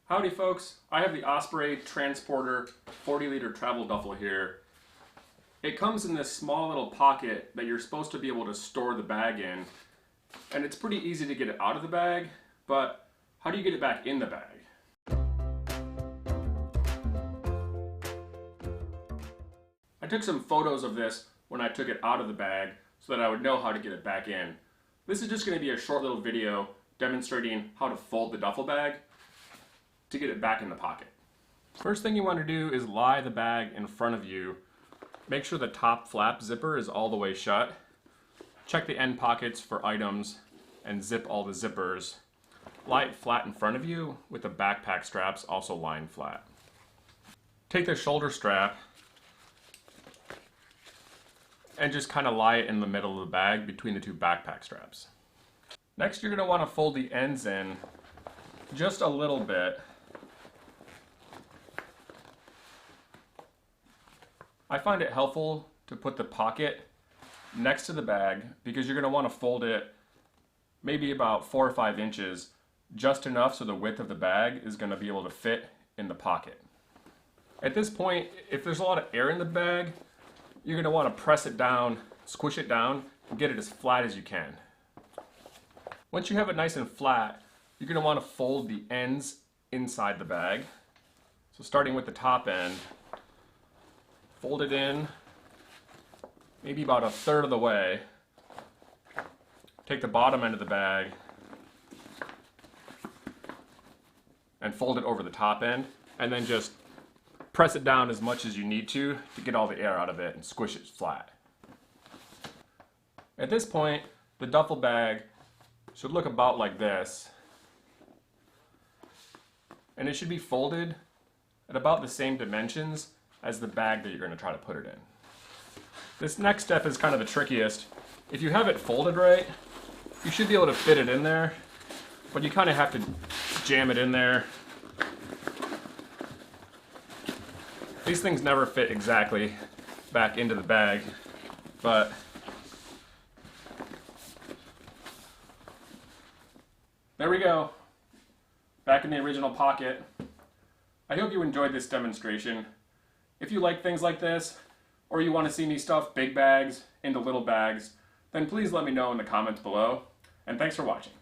Howdy folks, I have the Osprey Transporter 40-liter travel duffel here. It comes in this small little pocket that you're supposed to be able to store the bag in, and it's pretty easy to get it out of the bag, but how do you get it back in the bag? I took some photos of this when I took it out of the bag so that I would know how to get it back in. This is just going to be a short little video demonstrating how to fold the duffel bag to get it back in the pocket. First thing you want to do is lie the bag in front of you. Make sure the top flap zipper is all the way shut. Check the end pockets for items and zip all the zippers. Lie it flat in front of you with the backpack straps also lying flat. Take the shoulder strap and just kind of lie it in the middle of the bag between the two backpack straps. Next, you're going to want to fold the ends in just a little bit. I find it helpful to put the pocket next to the bag because you're going to want to fold it maybe about 4 or 5 inches, just enough so the width of the bag is going to be able to fit in the pocket. At this point, if there's a lot of air in the bag, you're going to want to press it down, squish it down, and get it as flat as you can. Once you have it nice and flat, you're going to want to fold the ends inside the bag. So starting with the top end, fold it in maybe about 1/3 of the way. Take the bottom end of the bag and fold it over the top end, and then just press it down as much as you need to get all the air out of it and squish it flat. At this point, the duffel bag should look about like this, and it should be folded at about the same dimensions as the bag that you're going to try to put it in. This next step is kind of the trickiest. If you have it folded right, you should be able to fit it in there, but you kind of have to jam it in there. These things never fit exactly back into the bag, but there we go, back in the original pocket. I hope you enjoyed this demonstration. If you like things like this, or you want to see me stuff big bags into little bags, then please let me know in the comments below, and thanks for watching.